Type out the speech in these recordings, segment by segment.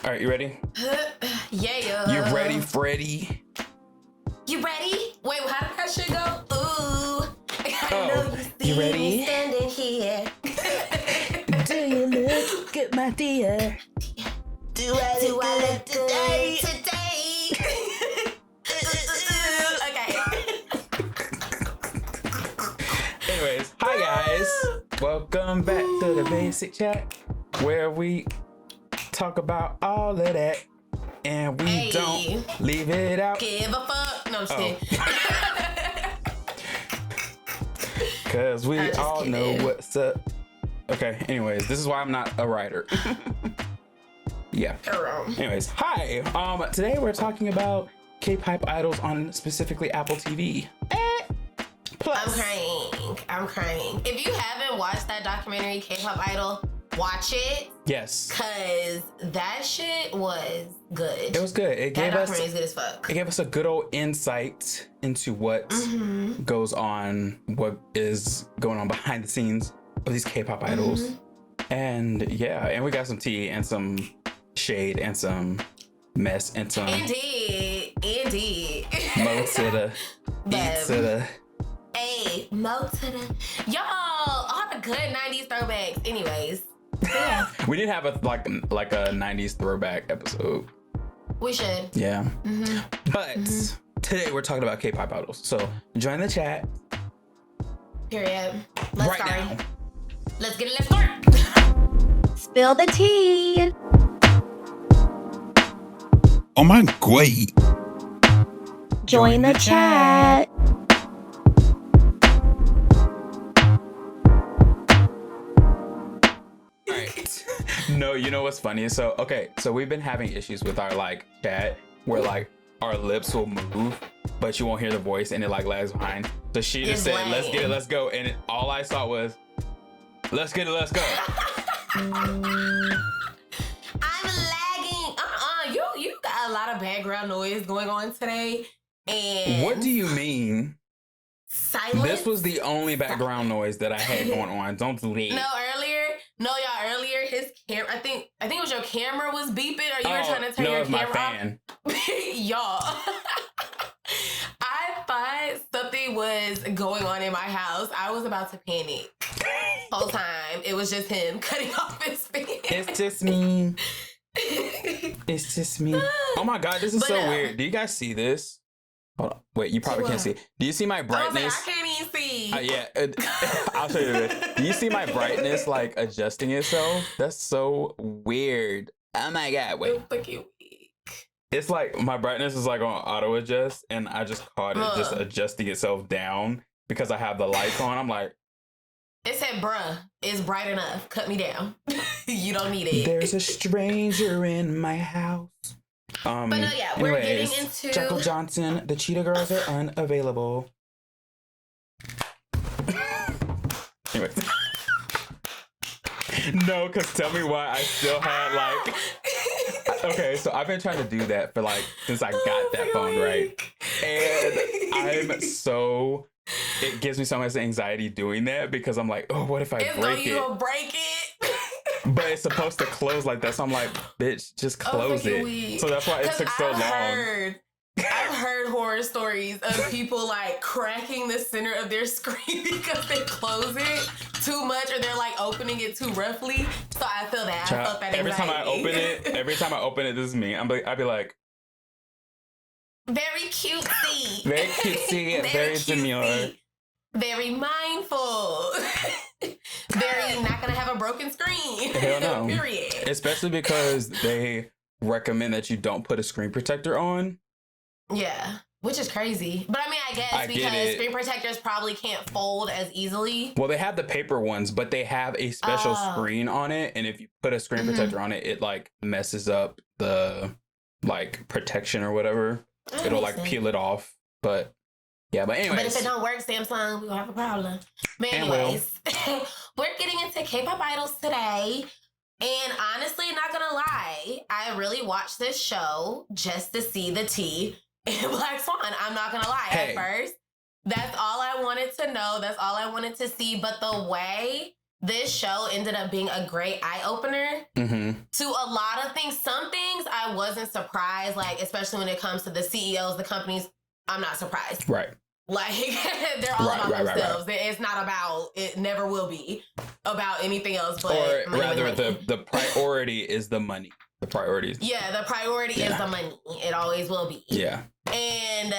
All right, you ready? Yeah. You ready, Freddy? You ready? Wait, how did that shit go? Ooh. I know you see ready? me standing here. Do you look good, my dear? Do I look good today? Okay. Anyways, hi guys. Welcome back to the Basic Chat, where we talk about all of that and we don't leave it out. Give a fuck. No, I'm just kidding. Because we all kidding. know what's up. Okay, anyways, this is why I'm not a writer. Yeah. Anyways, hi. Today we're talking about K-pop idols on specifically Apple TV. Plus. I'm crying. If you haven't watched that documentary, K-pop Idol, watch it. Yes. Cause that shit was good. It was good. It that documentary is good as fuck. It gave us a good old insight into what goes on, what is going on behind the scenes of these K-pop idols. And yeah, and we got some tea and some shade and some mess and some Indeed. mo to the E to the. Hey, mo to the y'all all the good 90s throwbacks. Anyways. Yeah. We did have a like a 90s throwback episode. We should. Yeah. But today we're talking about K-pop idols. So join the chat. Period. Let's right start. now. Let's get it. Let's start. Spill the tea. Oh my god. Join the chat. Alright. No, you know what's funny? So we've been having issues with our like chat where like our lips will move, but you won't hear the voice and it like lags behind. So she just said, lame. let's get it, let's go. And all I saw was, let's get it, let's go. I'm lagging. You got a lot of background noise going on today. And What do you mean? silence? This was the only background noise that I had going on. Don't do that. Earlier his camera, I think it was your camera was beeping or you were trying to turn no, your it was camera my fan. off. Y'all. I thought something was going on in my house. I was about to panic. Whole time. It was just him cutting off his fan. It's just me. It's just me. Oh my god, this is so weird. Do you guys see this? Hold on. Wait, you probably can't see. Do you see my brightness? I can't even see. Yeah, I'll show you this. Do you see my brightness like adjusting itself? That's so weird. Oh my god, wait. It's like my brightness is like on auto adjust and I just caught it just adjusting itself down because I have the lights on. I'm like, it said, bruh, it's bright enough. Cut me down. You don't need it. there's a stranger in my house. But no, yeah, we're getting into Jekyll Johnson, the Cheetah Girls are unavailable. Anyway. No, because tell me why I still had like... Okay, so I've been trying to do that for like, since I got that phone, right? And I'm so... It gives me so much anxiety doing that because I'm like, oh, what if I break it? You gonna break it? But it's supposed to close like that, so I'm like, bitch, just close it. Weak. So that's why it took so long. I've heard horror stories of people like cracking the center of their screen because they close it too much or they're like opening it too roughly. So I feel that. I felt that anxiety. Every time I open it, this is me. I'd be like, very cutesy. Very cutesy, very demure. Very mindful. Very not gonna have a broken screen. Hell no. Period. Especially because they recommend that you don't put a screen protector on. Yeah, which is crazy. But I mean, I guess because screen protectors probably can't fold as easily. Well, they have the paper ones, but they have a special screen on it. And if you put a screen protector on it, it like messes up the like protection or whatever. It'll like peel it off. But yeah, but anyways. But if it don't work, Samsung, we gonna have a problem. But anyways, we're getting into K-pop idols today. And honestly, not gonna lie, I really watched this show just to see the tea in Black Swan. I'm not gonna lie. At first, that's all I wanted to know. That's all I wanted to see. But the way this show ended up being a great eye-opener to a lot of things. Some things I wasn't surprised, like, especially when it comes to the CEOs, the companies, I'm not surprised. Right. Like, they're all about themselves. It's not about, it never will be about anything else. But or rather, the priority is the money. The priority is... Yeah, the priority is the money. It always will be. Yeah. And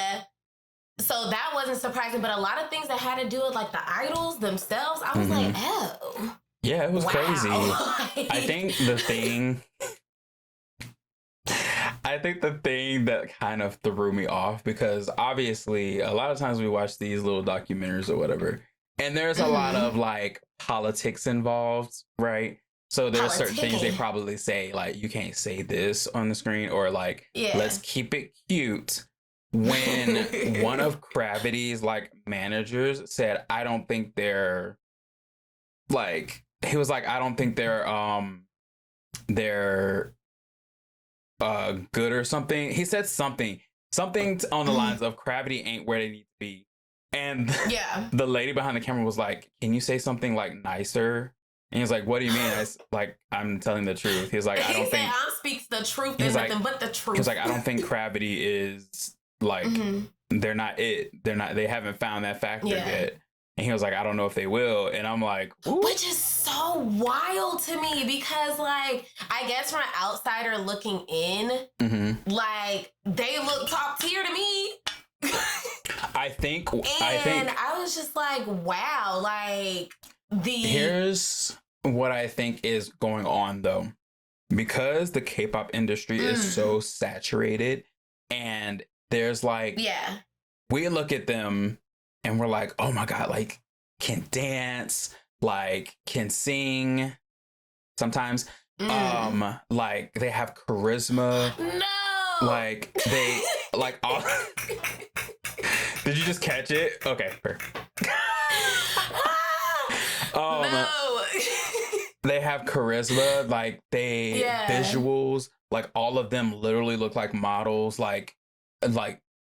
so that wasn't surprising, but a lot of things that had to do with, like, the idols themselves, I was like, oh. Yeah, it was crazy. I think the thing that kind of threw me off, because obviously a lot of times we watch these little documentaries or whatever, and there's a lot of, like, politics involved, right? So there's certain things they probably say, like, you can't say this on the screen, or, like, let's keep it cute. When one of Gravity's, like, managers said, I don't think they're, like, he was like, I don't think they're good or something. He said something on the lines of Gravity ain't where they need to be. And the lady behind the camera was like, can you say something, like, nicer? And he's like, what do you mean? I'm telling the truth. He's like, I don't think I'm speaks the truth and nothing but the truth. He's like, I don't think Gravity is, like, they're not they haven't found that factor yet. And he was like, I don't know if they will. And I'm like, ooh. Which is so wild to me, because, like, I guess from an outsider looking in, like, they look top tier to me. I think I was just like, wow, like, here's what I think is going on, though. Because the K-pop industry is so saturated, and there's, like, we look at them and we're like, oh my God, like, can dance, like, can sing sometimes, like, they have charisma. No! Like, they, like, all... Did you just catch it? Okay. No! They have charisma, like, they visuals, like, all of them literally look like models, like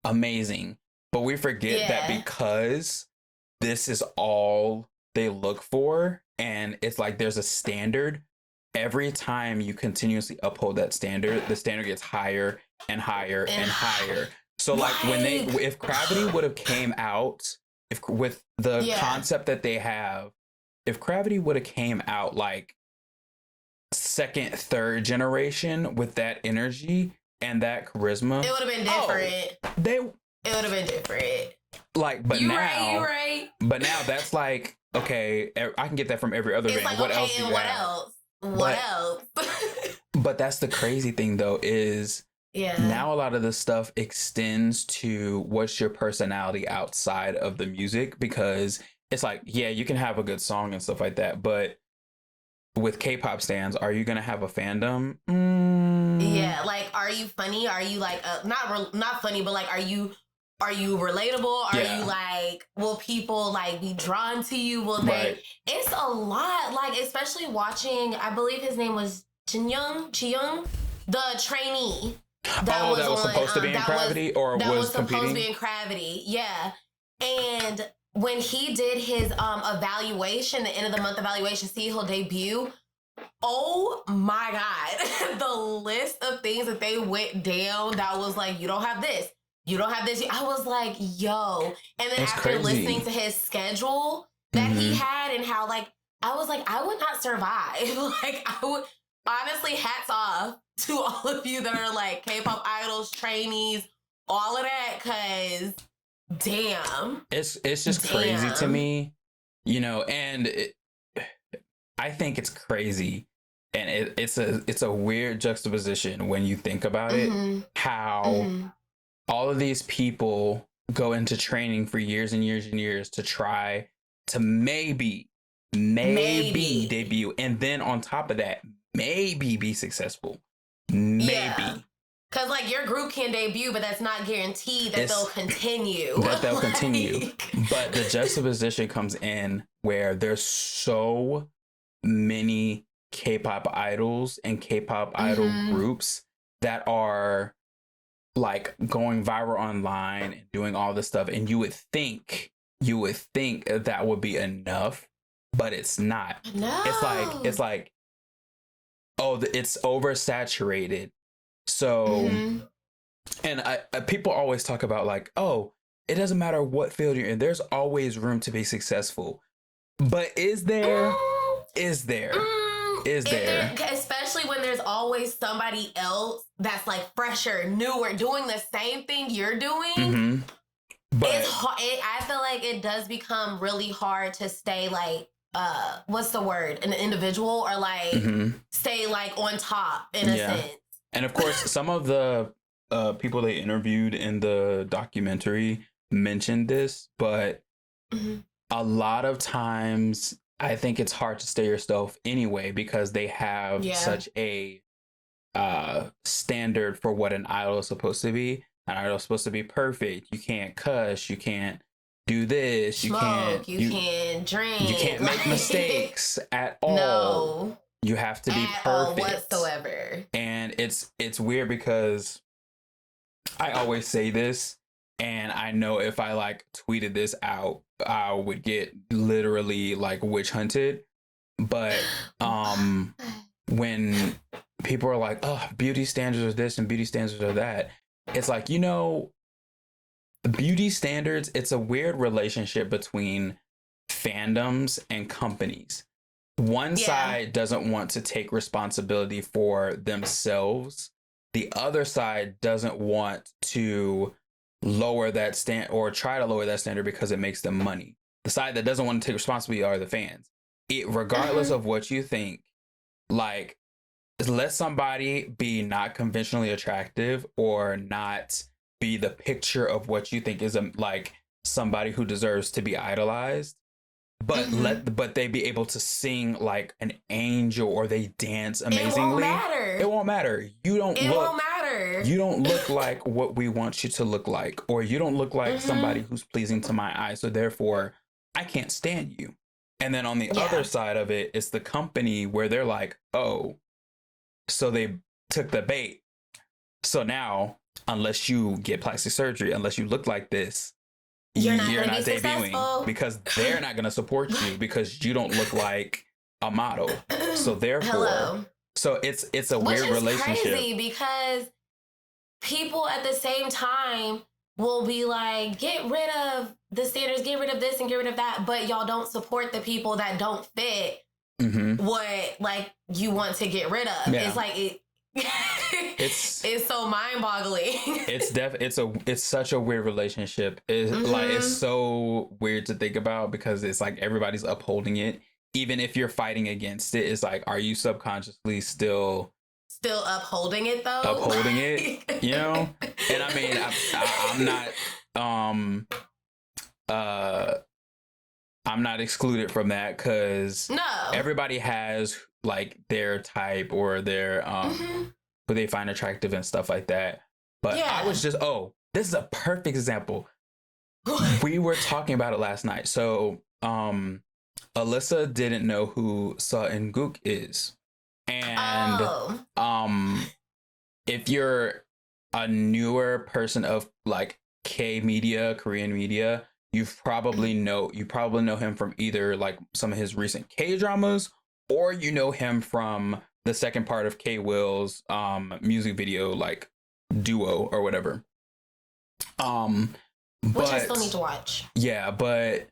amazing. But we forget that because this is all they look for, and it's like there's a standard. Every time you continuously uphold that standard, the standard gets higher and higher and higher. So, like, if Gravity would have came out, with the concept that they have, if Gravity would have came out, like, second, third generation with that energy and that charisma, it would have been different. It would have been different. Like, but you now, right. But now that's like, okay, I can get that from every other band. Like, what okay, else do you have? What else? But that's the crazy thing, though, is now a lot of this stuff extends to what's your personality outside of the music, because it's like, yeah, you can have a good song and stuff like that, but with K-pop stans, are you gonna have a fandom? Yeah, like, are you funny? Are you, like, not funny, but, like, are you relatable? Are you, like, will people, like, be drawn to you? Will they? It's a lot, like, especially watching, I believe his name was Jiyoung, the trainee. That was supposed to be in Gravity, or was competing? Supposed to be in Gravity, yeah. And when he did his evaluation, the end of the month evaluation, see he'll debut. Oh my God. The list of things that they went down that was like, you don't have this. You don't have this. I was like, yo. And then after listening to his schedule that he had, and how, like, I was like, I would not survive. Like, I would, honestly, hats off to all of you that are, like, K-pop idols, trainees, all of that, because damn. It's just crazy to me, you know, and I think it's crazy, and it's a weird juxtaposition when you think about it, how all of these people go into training for years and years and years to try to maybe debut, and then on top of that, maybe be successful. Maybe. Because, like, your group can debut, but that's not guaranteed that they'll continue. But the juxtaposition comes in where there's so many K-pop idols and K-pop idol groups that are, like, going viral online and doing all this stuff. And you would think that would be enough but it's not. No. It's like, oh, it's oversaturated. So, and people always talk about like, oh, it doesn't matter what field you're in. There's always room to be successful. But is there? Is there? Especially when there's always somebody else that's like fresher, newer, doing the same thing you're doing. But I feel like it does become really hard to stay like, what's the word? An individual, or like stay like on top in a sense. And of course, some of the people they interviewed in the documentary mentioned this, but a lot of times I think it's hard to stay yourself anyway, because they have such a standard for what an idol is supposed to be. An idol is supposed to be perfect. You can't cuss. You can't do this. Smoke, you can't drink. You can't make mistakes at all. No. You have to be perfect. All whatsoever. And it's weird because I always say this, and I know if I like tweeted this out, I would get literally like witch hunted. But when people are like, oh, beauty standards are this and beauty standards are that, it's like, you know, beauty standards, it's a weird relationship between fandoms and companies. One side doesn't want to take responsibility for themselves. The other side doesn't want to lower that or try to lower that standard because it makes them money. The side that doesn't want to take responsibility are the fans. Regardless of what you think, like, let somebody be not conventionally attractive or not be the picture of what you think is like somebody who deserves to be idolized. But but they be able to sing like an angel, or they dance amazingly. It won't matter. You don't look like what we want you to look like, or you don't look like somebody who's pleasing to my eye. So therefore, I can't stand you. And then on the other side of it, it's the company where they're like, oh, so they took the bait. So now, unless you get plastic surgery, unless you look like this, you're not debuting successful. Because they're not going to support you because you don't look like a model. So therefore, so it's a weird relationship. Crazy because people at the same time will be like, get rid of the standards, get rid of this and get rid of that, but y'all don't support the people that don't fit what like you want to get rid of. It's like it's so mind-boggling. It's such a weird relationship. It's so weird to think about because it's like everybody's upholding it. Even if you're fighting against it, it's like, are you subconsciously still upholding it though? Upholding it, you know? And I mean, I'm not excluded from that because everybody has like their type or their who they find attractive and stuff like that. But I was just, this is a perfect example. We were talking about it last night. So ALYSSA didn't know who Seo and Gook is. And if you're a newer person of like K media, Korean media, you probably know him from either like some of his recent K dramas, or you know him from the second part of K Will's music video, like duo or whatever. Which I still need to watch. Yeah, but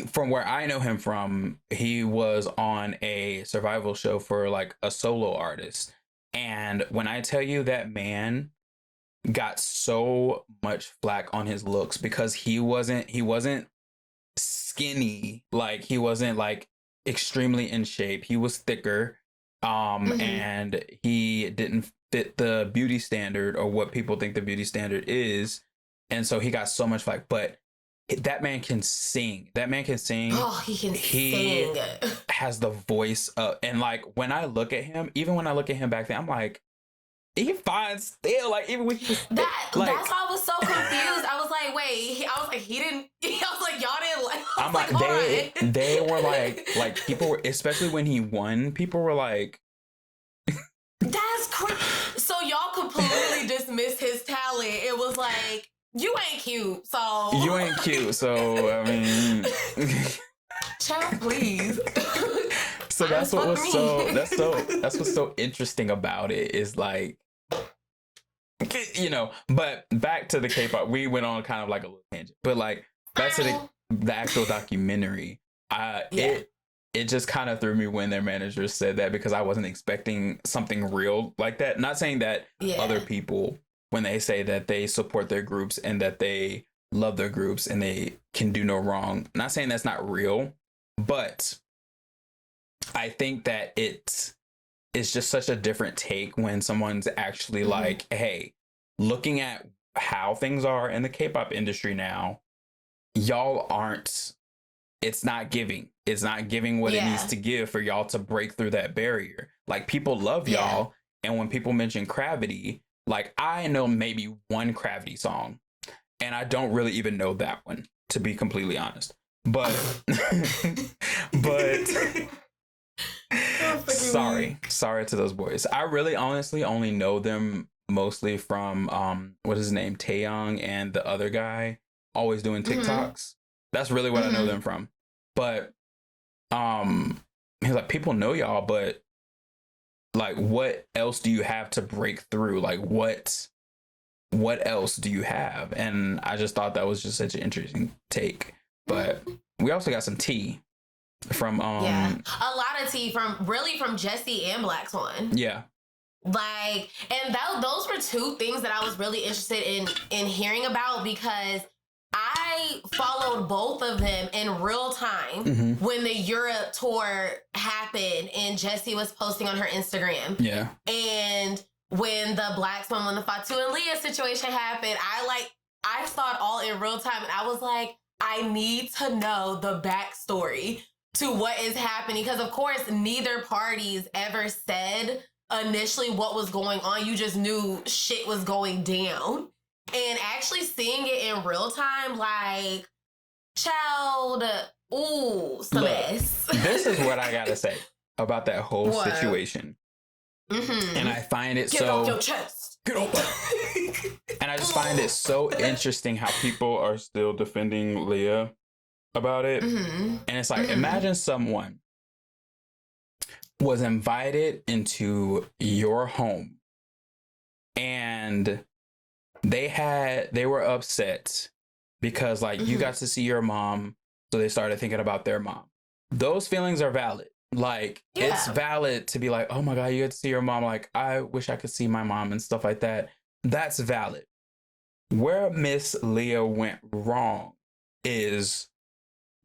from where I know him from, he was on a survival show for like a solo artist. And when I tell you that man got so much flack on his looks because he wasn't skinny, like he wasn't like extremely in shape. He was thicker, and he didn't fit the beauty standard or what people think the beauty standard is. And so he got so much flack, but that man can sing. Oh, he can sing. Has the voice of, and like when I look at him, even when I look at him back then, I'm like, he fine still. Like even when that's why I was so confused. I was like, wait. I was like, y'all didn't like. I'm like, they were like people were, especially when he won. People were like, that's crazy. So y'all completely dismissed his talent. It was like, you ain't cute, so. I mean. Child, please. So that's what was that's what's so interesting about it is like, you know, but back to the K-pop, we went on kind of like a little tangent, but like back to the actual documentary, it just kind of threw me when their manager said that, because I wasn't expecting something real like that. Not saying that other people, when they say that they support their groups and that they love their groups and they can do no wrong, not saying that's not real, but I think that it's just such a different take when someone's actually like, hey, looking at how things are in the K-pop industry now, y'all aren't, it's not giving what it needs to give for y'all to break through that barrier. Like, people love y'all. And when people mention Cravity, like, I know maybe one Cravity song, and I don't really even know that one, to be completely honest. But sorry to those boys. I really honestly only know them mostly from what is his name, Taeyong, and the other guy always doing TikToks. That's really what I know them from. But he's like, people know y'all, but like, what else do you have to break through? Like, what else do you have? And I just thought that was just such an interesting take. But we also got some tea from a lot of tea from Jessi and Blackswan. Yeah. Like, and those were two things that I was really interested in hearing about, because I followed both of them in real time when the Europe tour happened and Jessi was posting on her Instagram. Yeah. And when the Blackswan, when the Fatu and Leah situation happened, I saw it all in real time, and I was like, I need to know the backstory to what is happening, because of course neither parties ever said initially what was going on. You just knew shit was going down. And actually seeing it in real time, like, child, mess. This is what I gotta say about that whole situation. And I find it Get off your chest. Get off. And I just find it so interesting how people are still defending Leah about it. And it's like, imagine someone was invited into your home and they were upset because like you got to see your mom, so they started thinking about their mom. Those feelings are valid. Like, it's valid to be like, oh my God, you get to see your mom. Like, I wish I could see my mom and stuff like that. That's valid. Where Miss Leah went wrong is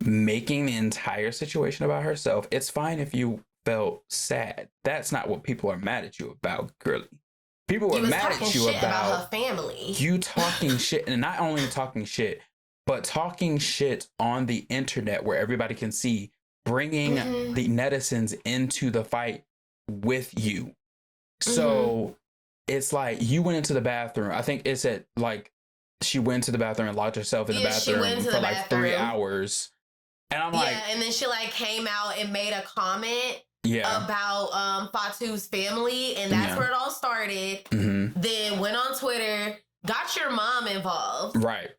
making the entire situation about herself. It's fine if you felt sad. That's not what people are mad at you about, girly. People were mad at you about her family. You talking shit, and not only talking shit, but talking shit on the internet where everybody can see, bringing the netizens into the fight with you. So it's like, you went into the bathroom. I think it said like she went to the bathroom and locked herself in the bathroom for like 3 hours. And I'm like, and then she like came out and made a comment about Fatu's family, and that's where it all started. Then went on Twitter, got your mom involved. Right.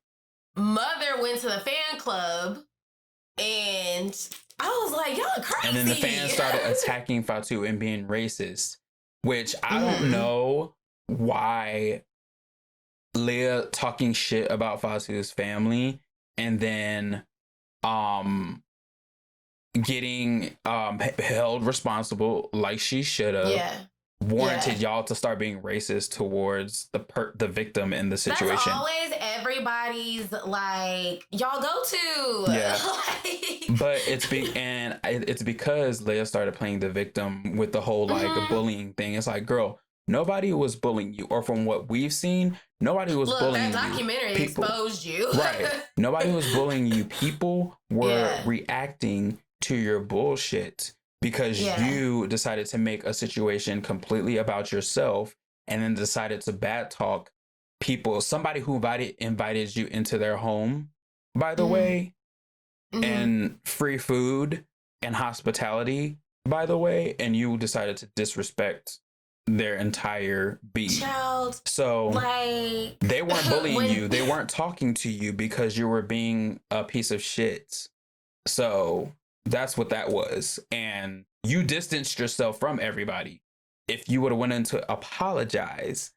Mother went to the fan club, and I was like, y'all crazy. And then the fans started attacking Fatu and being racist, which I don't know why Leah talking shit about Fatu's family and then getting held responsible like she should have warranted y'all to start being racist towards the victim in the situation. That's always everybody's like, y'all go to. Yeah. But it's because Leah started playing the victim with the whole like bullying thing. It's like, girl, nobody was bullying you, or from what we've seen, nobody was bullying you. That documentary exposed you. Right. Nobody was bullying you. People were reacting to your bullshit because you decided to make a situation completely about yourself, and then decided to bad talk people, somebody who invited you into their home, by the way, and free food and hospitality, by the way, and you decided to disrespect their entire being. So like, they weren't bullying you. They weren't talking to you because you were being a piece of shit. So That's what that was. And you distanced yourself from everybody. If you would have went in to apologize,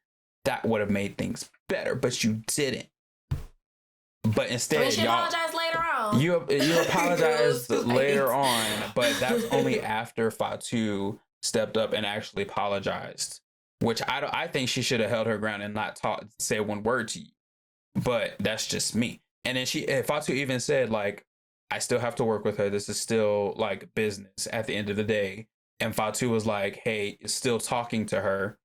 that would have made things better, but you didn't. But instead, she apologized later on. You apologized later on, but that's only after Fatu stepped up and actually apologized. Which I think she should have held her ground and not say one word to you. But that's just me. And then Fatu even said, like, I still have to work with her. This is still like business at the end of the day. And Fatu was like, hey, still talking to her.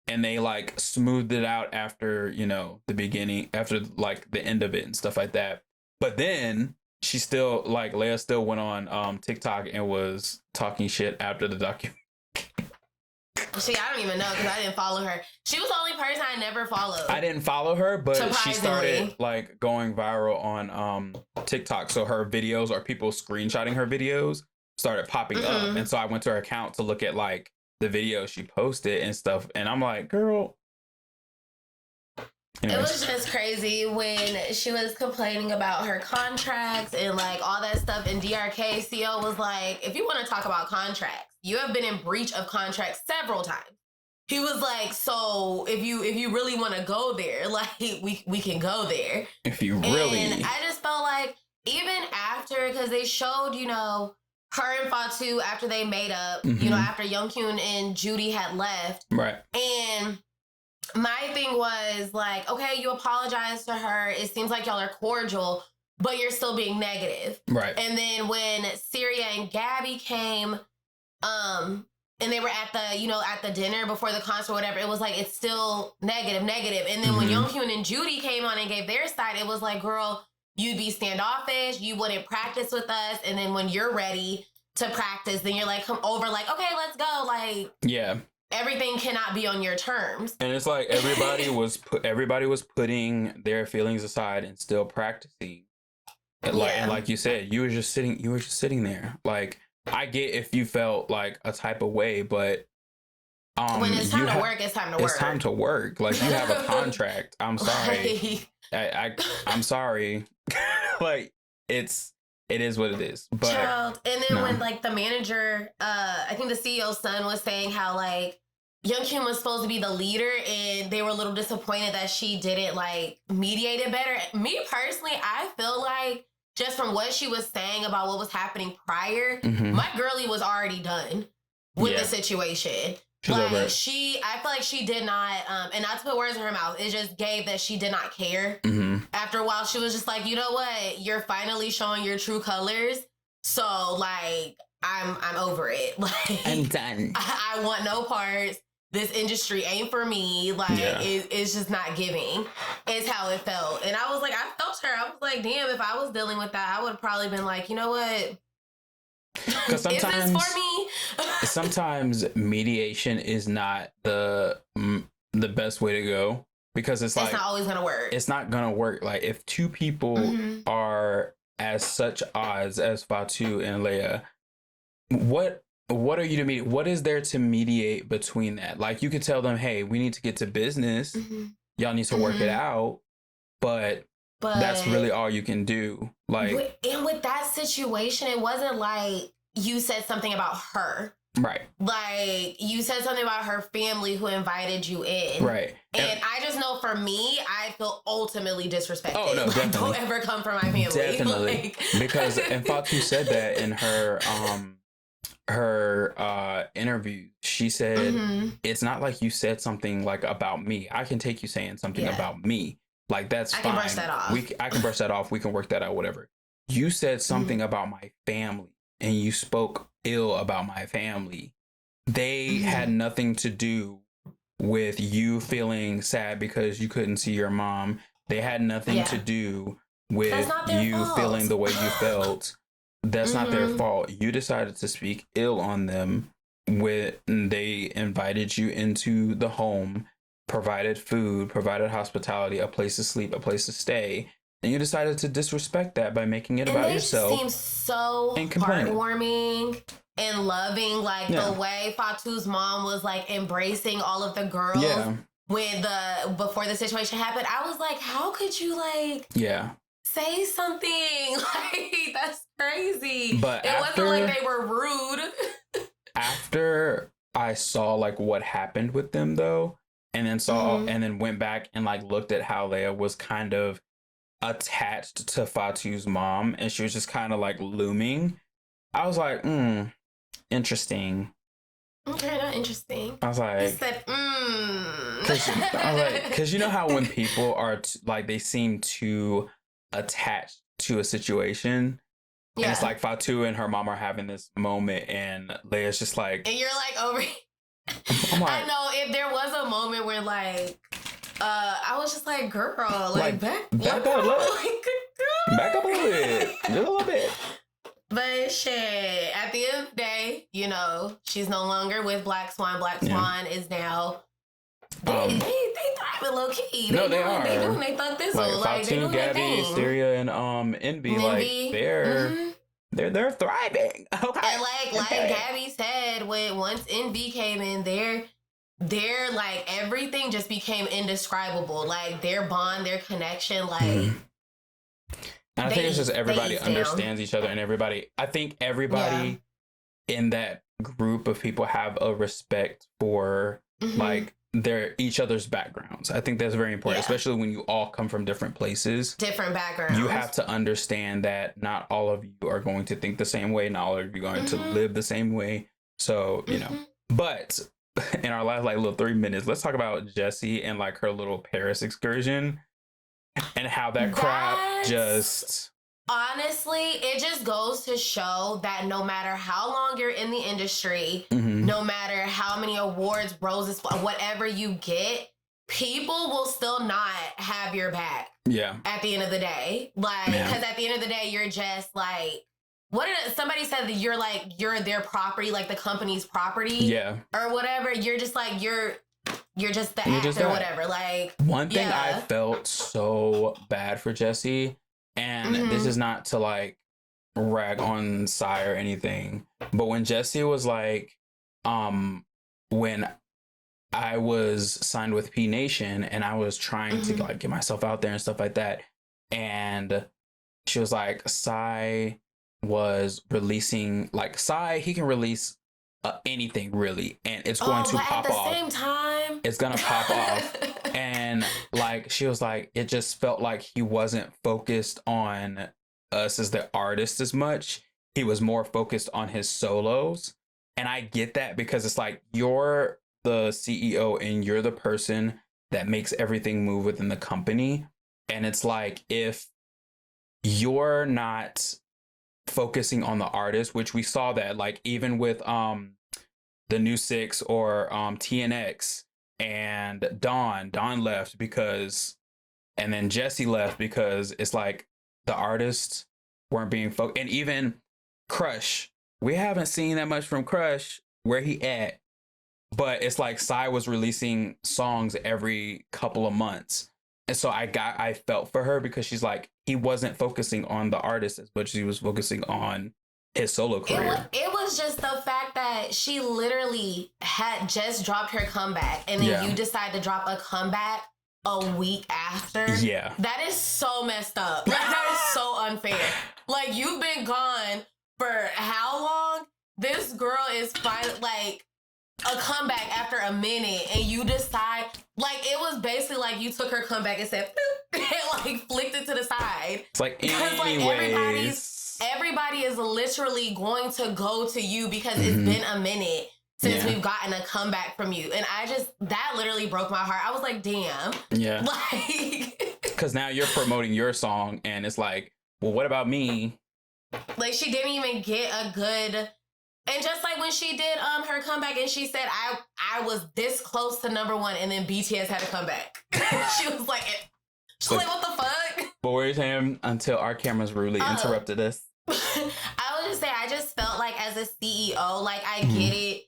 And they like smoothed it out after, you know, the beginning, after like the end of it and stuff like that. But then she still, like, Leia still went on TikTok and was talking shit after the documentary. See, I don't even know because I didn't follow her. She was the only person I never followed. I didn't follow her, but she started like going viral on TikTok. So her videos, or people screenshotting her videos, started popping up. And so I went to her account to look at like the videos she posted and stuff. And I'm like, girl. Anyways. It was just crazy when she was complaining about her contracts and like all that stuff. And DRK CO was like, if you want to talk about contracts, you have been in breach of contracts several times. He was like, so if you really want to go there, like we can go there. If you really. And I just felt like even after, because they showed, you know, her and Fatu after they made up, you know, after Youngkyun and Judy had left. Right. And my thing was like, okay, you apologize to her. It seems like y'all are cordial, but you're still being negative. Right. And then when Syria and Gabby came, and they were at the, you know, at the dinner before the concert or whatever, it was like, it's still negative. And then when Youngkyun and Judy came on and gave their side, it was like, girl, you'd be standoffish. You wouldn't practice with us. And then when you're ready to practice, then you're like, come over, like, okay, let's go. Like, yeah. Everything cannot be on your terms. And it's like everybody was putting their feelings aside and still practicing. And like you said, you were just sitting there. Like, I get if you felt like a type of way, but when it's time to work, it's time to work. It's time to work. Like, you have a contract. I'm sorry. I'm sorry. Like, it is what it is. But and then when like the manager, I think the CEO's son was saying how like Youngkyun was supposed to be the leader and they were a little disappointed that she didn't like mediate it better. Me personally, I feel like just from what she was saying about what was happening prior, my girlie was already done with the situation. I feel like she did not, and not to put words in her mouth, it just gave that she did not care. After a while, she was just like, you know what? You're finally showing your true colors. So like, I'm over it. Like, I'm done. I want no parts. This industry ain't for me. Like, it's just not giving. It's how it felt. And I was like, I felt her. I was like, damn, if I was dealing with that, I would have probably been like, you know what? Because sometimes, is this for me? Sometimes mediation is not the best way to go, because it's like, not always gonna work. It's not gonna work. Like, if two people are as such odds as Fatu and Leia, what are you to mediate? What is there to mediate between that? Like, you could tell them, hey, we need to get to business. Y'all need to work it out. But that's really all you can do. Like, and with that situation, it wasn't like you said something about her. Right. Like, you said something about her family who invited you in. Right. And I just know for me, I feel ultimately disrespected. Oh, no, definitely. Don't ever come from my family. Definitely. Like, because, and Fatu said that in her interview. She said, it's not like you said something like about me. I can take you saying something about me. Like, that's fine. I can brush that off. I can brush that off. We can work that out, whatever. You said something about my family, and you spoke ill about my family. They had nothing to do with you feeling sad because you couldn't see your mom. They had nothing to do with you feeling the way you felt. That's not their fault. You decided to speak ill on them when they invited you into the home, provided food, provided hospitality, a place to sleep, a place to stay. And you decided to disrespect that by making it about yourself. It seems so heartwarming and loving. Like the way Fatu's mom was like embracing all of the girls when before the situation happened. I was like, how could you like say something. Like, that's crazy. But it wasn't like they were rude. After I saw like what happened with them though, and then went back and like looked at how Leia was kind of attached to Fatu's mom, and she was just kind of like looming. I was like, interesting. Okay, not interesting. I was like, you said, because you know how when people are like they seem too attached to a situation. Yeah. And it's like Fatu and her mom are having this moment, and Leia's just like, and you're like over. I know if there was a moment where like, I was just like, girl, like back up, back up a little bit, just a little bit. But shit, at the end of the day, you know, she's no longer with Black Swan. Black Swan is now. They thriving low key. No, they are. They doing they thug thistle. Like Fatu, Gabby, Syria, and Envy, like they're thriving. Okay. And like Gabby said, once Envy came in, their like everything just became indescribable. Like their bond, their connection, like. And I think it's just everybody understands each other, and I think everybody in that group of people have a respect for like each other's backgrounds. I think that's very important, especially when you all come from different places. Different backgrounds. You have to understand that not all of you are going to think the same way, not all of you are going to live the same way. So, you know. But in our last like little 3 minutes, let's talk about Jessi and like her little Paris excursion. And how that crap just... Honestly, it just goes to show that no matter how long you're in the industry, no matter how many awards, roses, whatever you get, people will still not have your back. Yeah. At the end of the day. Like, because at the end of the day, you're just like... somebody said that you're their property, like the company's property. Yeah. Or whatever. You're just like, you're just the actor or whatever. Like, one thing I felt so bad for Jessi, and this is not to like rag on Psy or anything, but when Jessi was like, when I was signed with P Nation and I was trying to like get myself out there and stuff like that, and she was like, Psy was releasing, like Psy, he can release anything really, and it's going to pop off. At the same time, it's gonna pop off. And like she was like, it just felt like he wasn't focused on us as the artist as much. He was more focused on his solos. And I get that, because it's like, you're the CEO and you're the person that makes everything move within the company. And it's like, if you're not focusing on the artist, which we saw that like even with the New Six or TNX, and Dawn left because, and then Jessi left because it's like the artists weren't being focused. And even Crush, we haven't seen that much from Crush, where he at, but it's like Psy was releasing songs every couple of months. And so I felt for her, because she's like, he wasn't focusing on the artist as much as he was focusing on his solo career. It was just the fact that she literally had just dropped her comeback, and then you decide to drop a comeback a week after. Yeah. That is so messed up. Like, that is so unfair. Like, you've been gone for how long? This girl is finally like a comeback after a minute, and you decide, like, it was basically like you took her comeback and said, and like flicked it to the side. It's like, anyways. Everybody is literally going to go to you because it's been a minute since we've gotten a comeback from you. And that literally broke my heart. I was like, damn. Yeah. Like, because now you're promoting your song, and it's like, well, what about me? Like, she didn't even get a good... And just like when she did her comeback, and she said, I was this close to number 1, and then BTS had a comeback. She was like, what the fuck? But we're saying, until our cameras rudely interrupted us. I would just say, I just felt like as a CEO, like, I get it.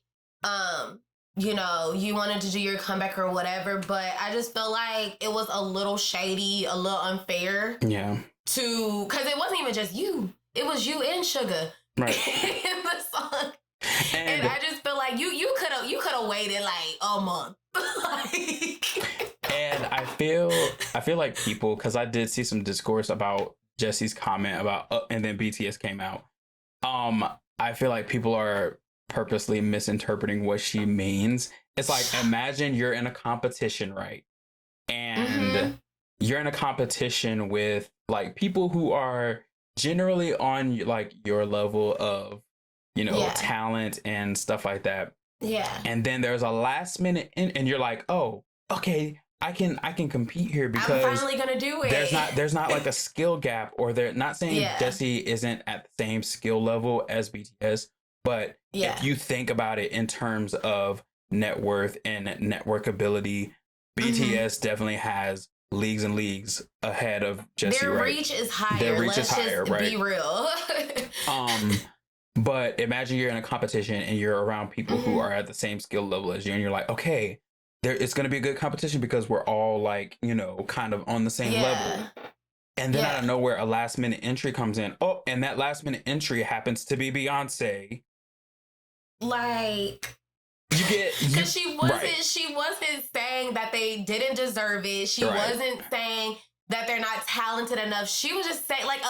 You know, you wanted to do your comeback or whatever, but I just felt like it was a little shady, a little unfair. Yeah. Because it wasn't even just you. It was you and Sugar. Right. In the song. And I just feel like you could have waited like a month. Like, and I feel like people, because I did see some discourse about Jessi's comment about and then BTS came out. I feel like people are purposely misinterpreting what she means. It's like, imagine you're in a competition, right? And you're in a competition with like people who are generally on like your level of, you know, talent and stuff like that. Yeah. And then there's a last minute and you're like, oh, okay, I can compete here because I'm finally gonna do it. There's not like a skill gap, or they're not saying Jessi isn't at the same skill level as BTS, but if you think about it in terms of net worth and network ability, BTS definitely has leagues and leagues ahead of Jessi. Their reach is higher. Their reach is higher, right? Be real. But imagine you're in a competition and you're around people who are at the same skill level as you, and you're like, okay, it's going to be a good competition because we're all like, you know, kind of on the same level. And then out of nowhere, a last minute entry comes in. Oh, and that last minute entry happens to be Beyonce. Like, you get, because she wasn't saying that they didn't deserve it. She wasn't saying that they're not talented enough. She was just saying, like,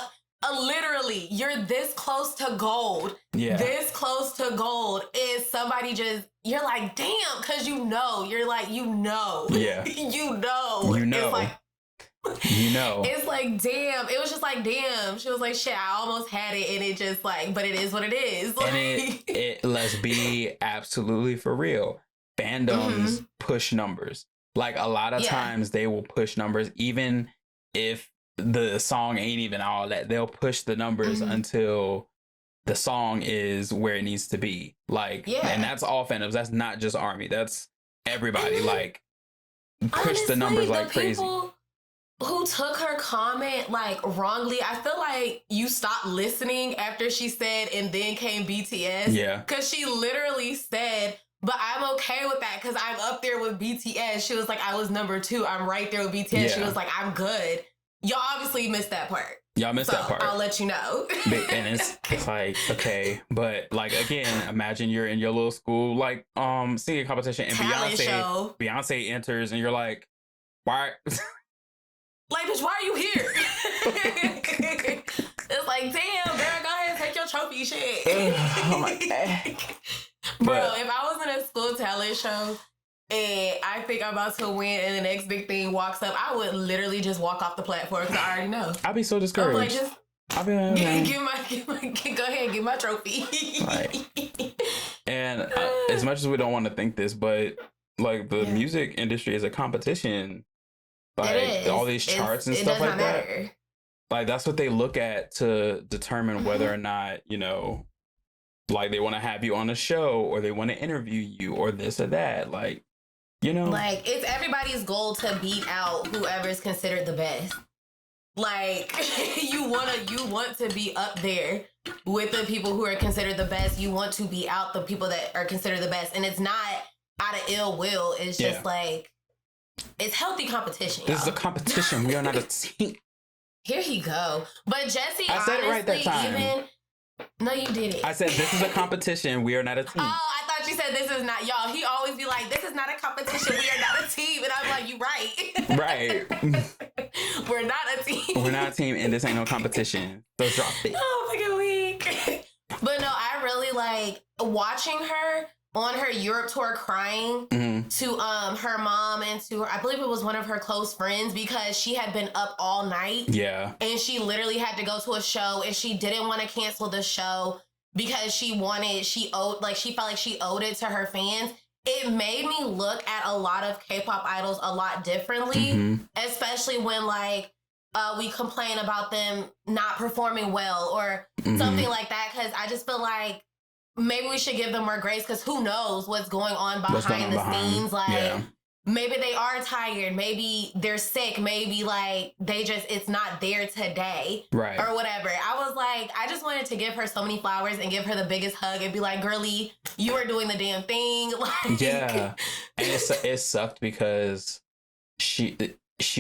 literally, you're this close to gold. Yeah. This close to gold is somebody just, you're like, damn, because you're like, Yeah. You know. It's like, it's like, damn. It was just like, damn. She was like, shit, I almost had it. And it just like, but it is what it is. And it let's be absolutely for real. Fandoms push numbers. Like a lot of times they will push numbers, even if the song ain't even all that. They'll push the numbers until the song is where it needs to be. Like, and that's all fandoms. That's not just ARMY. That's everybody. Like, push honestly, the numbers like crazy. Who took her comment like wrongly, I feel like you stopped listening after she said and then came BTS. Yeah. Because she literally said, but I'm okay with that because I'm up there with BTS. She was like, I was number 2. I'm right there with BTS. Yeah. She was like, I'm good. Y'all obviously missed that part. Y'all missed that part. I'll let you know. And it's like, okay, but like again, imagine you're in your little school like singing competition and Beyonce enters and you're like, why? Like, bitch, why are you here? It's like, damn, girl, go ahead and take your trophy shit. Oh my God. Bro, if I was in a school talent show and I think I'm about to win and the next big thing walks up, I would literally just walk off the platform because I already know. I'd be so discouraged. I'm like, just I'll be like, go ahead and get my trophy. Right. And as much as we don't want to think this, but like the music industry is a competition. Like all these charts and stuff like that. Like that's what they look at to determine whether or not, you know, like they want to have you on a show or they want to interview you or this or that. Like, you know, like it's everybody's goal to beat out whoever is considered the best. Like you want to be up there with the people who are considered the best. You want to be out the people that are considered the best. And it's not out of ill will. It's just like, it's healthy competition. This is a competition. We are not a team. Here he go. But Jessi, I said it right that time. No, you didn't. I said this is a competition. We are not a team. Oh, I thought you said this is not y'all. He always be like, this is not a competition. We are not a team. And I'm like, you right. Right. We're not a team. We're not a team, and this ain't no competition. So drop it. Oh, fucking weak. But no, I really like watching her on her Europe tour crying to her mom and to her, I believe it was one of her close friends, because she had been up all night. Yeah. And she literally had to go to a show and she didn't want to cancel the show because she felt like she owed it to her fans. It made me look at a lot of K-pop idols a lot differently, especially when like we complain about them not performing well or something like that. Cause I just feel like maybe we should give them more grace because who knows what's going on behind the scenes. Like maybe they are tired. Maybe they're sick. Maybe like it's not there today. Right. Or whatever. I was like, I just wanted to give her so many flowers and give her the biggest hug and be like, girlie, you are doing the damn thing. Like, yeah. And it sucked because she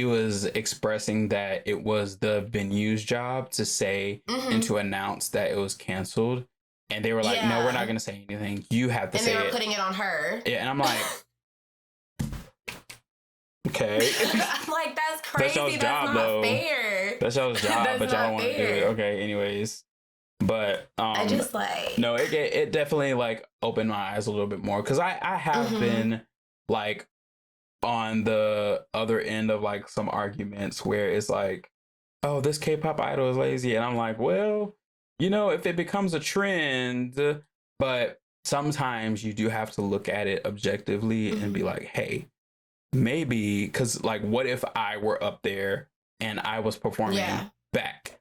was expressing that it was the venue's job to say and to announce that it was canceled. And they were like, no, we're not going to say anything. You have to say it. And they were putting it on her. Yeah, and I'm like, Okay. I'm like, that's crazy. That's y'all's job, not though. fair. That's y'all's job, That's but y'all not don't want to do fair. it. Okay, anyways. But I just like no, it definitely like opened my eyes a little bit more because I have been like on the other end of like some arguments where it's like, oh, this K-pop idol is lazy, and I'm like, well, you know, if it becomes a trend, but sometimes you do have to look at it objectively and be like, hey, maybe, because like, what if I were up there and I was performing back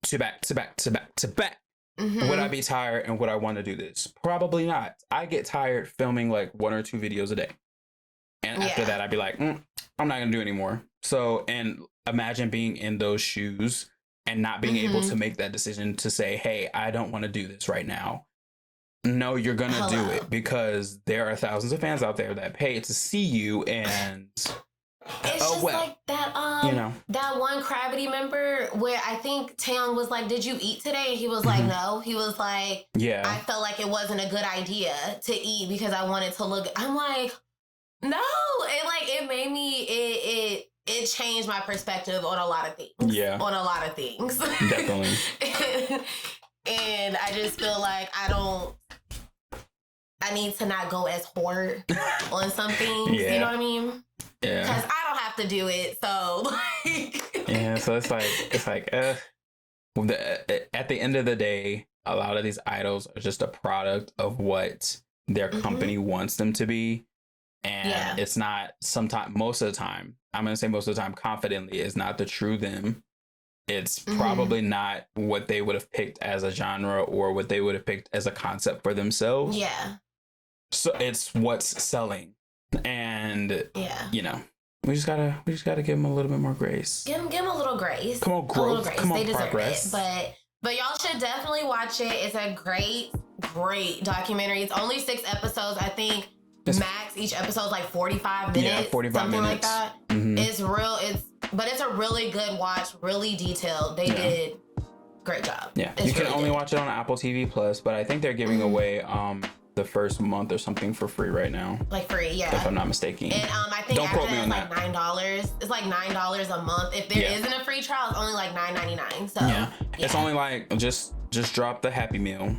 to back to back to back to back? Would I be tired and would I want to do this? Probably not. I get tired filming like 1 or 2 videos a day. And after that, I'd be like, I'm not going to do anymore. So, and imagine being in those shoes and not being able to make that decision to say, hey, I don't want to do this right now. No, you're going to do it because there are thousands of fans out there that pay to see you, and it's just like that, you know, that one Cravity member where I think Taeyong was like, did you eat today? And he was like, no. He was like, I felt like it wasn't a good idea to eat because I wanted to look. I'm like, no. It made me, it changed my perspective on a lot of things. Yeah. On a lot of things. Definitely. And I just feel like I need to not go as hard on some things. You know what I mean? Yeah. Because I don't have to do it. So, like. Yeah. So it's like, at the end of the day, a lot of these idols are just a product of what their company wants them to be. And it's not most of the time, I'm going to say most of the time confidently, is not the true them. It's probably not what they would have picked as a genre or what they would have picked as a concept for themselves. Yeah. So it's what's selling. And, you know, we just gotta give them a little bit more grace. Give them a little grace. Come on, growth. Come on, they deserve progress. it. But y'all should definitely watch it. It's a great documentary. It's only 6 episodes. I think max each episode is like 45 minutes. Yeah, 45 something minutes. like that. But it's a really good watch, really detailed. They did great job. Yeah. You can only watch it on Apple TV Plus, but I think they're giving away the first month or something for free right now. Like free, if I'm not mistaken. And I think after that it's like $9. It's like $9 a month. If there isn't a free trial, it's only like $9.99. So it's only like just drop the Happy Meal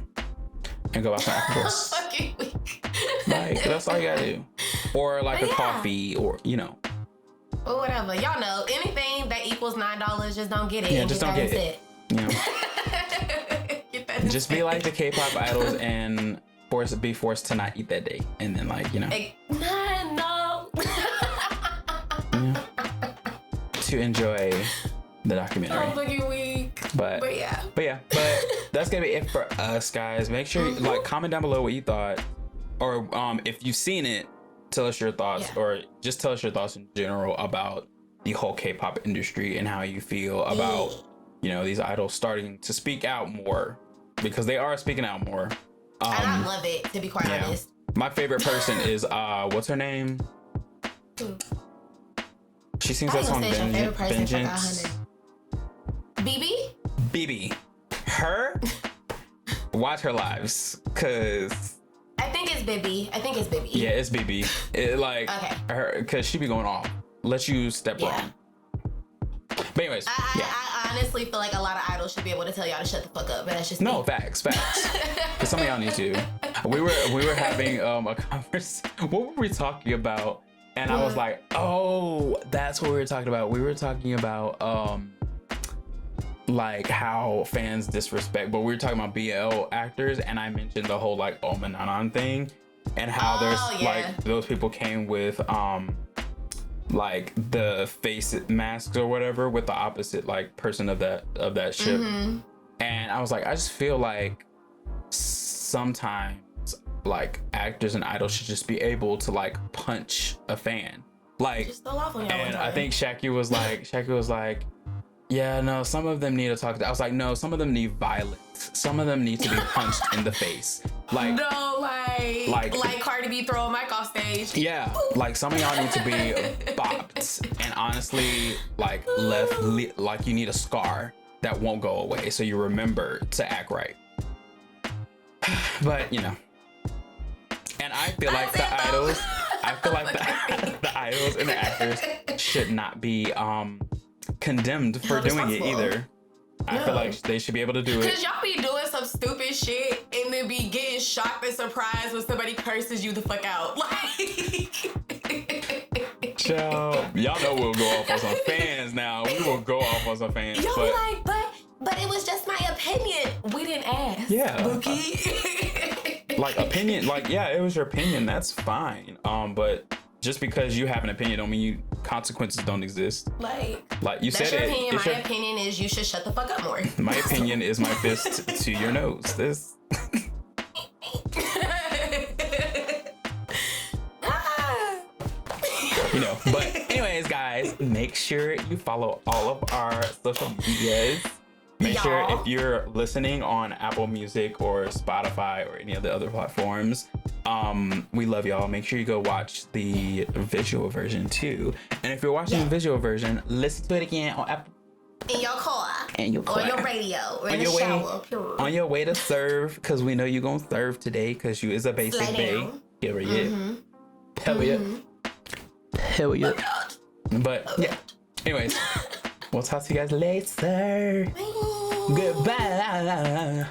and go out to Apple's. Like that's all you gotta do. Or like a coffee, or you know. Or whatever. Y'all know, anything that equals $9, just don't get it. Yeah, just don't get it. You know. Just be like the K-pop idols and be forced to not eat that day. And then like, you know. No. To enjoy the documentary. I'm looking weak. But that's gonna be it for us, guys. Make sure you like comment down below what you thought. Or if you've seen it, tell us your thoughts, or just tell us your thoughts in general about the whole K-pop industry and how you feel about, you know, these idols starting to speak out more, because they are speaking out more. And I love it, to be quite honest. My favorite person is what's her name? Who? She sings that song Vengeance. BB? Her? Watch her lives, cause I think it's Bibi. Yeah, it's BB. It, like, her, because she be going off. Let you step wrong. But anyways, I honestly feel like a lot of idols should be able to tell y'all to shut the fuck up, but that's just me. Facts. Because some of y'all need to. We were having a conversation. What were we talking about? And I was like, oh, that's what we were talking about. We were talking about like how fans disrespect, but we were talking about BL actors, and I mentioned the whole like Omananan thing, and how like those people came with like the face masks or whatever with the opposite like person of that ship. And I was like, I just feel like sometimes like actors and idols should just be able to like punch a fan, like, just and I think Shaki was like, yeah, no, some of them need to talk to. I was like, no, some of them need violence. Some of them need to be punched in the face. Like, no, like Cardi B throwing Mike off stage. Yeah, like some of y'all need to be bopped, and honestly, like like you need a scar that won't go away, so you remember to act right. But you know, and I feel like the idols. I feel like the idols and the actors should not be condemned for doing it either. I feel like they should be able to do it. Cause y'all be doing some stupid shit and then be getting shocked and surprised when somebody curses you the fuck out. Like, y'all know we'll go off on some fans now. We will go off on some fans. Y'all like, but it was just my opinion. We didn't ask. Yeah. Bookie. Like opinion, like yeah, it was your opinion. That's fine. But just because you have an opinion don't mean consequences don't exist. Like you that's said your it. Opinion. My opinion is you should shut the fuck up more. My opinion is my fist to your nose. This. You know, but anyways, guys, make sure you follow all of our social medias. Make sure if you're listening on Apple Music or Spotify or any of the other platforms, we love y'all. Make sure you go watch the visual version too. And if you're watching the visual version, listen to it again on Apple. In your car. In your car. On your radio. Or in the shower. On your way to serve, because we know you're going to serve today, because you is a basic bae. Period. Period. Period. But yeah. Anyways, we'll talk to you guys later. Goodbye.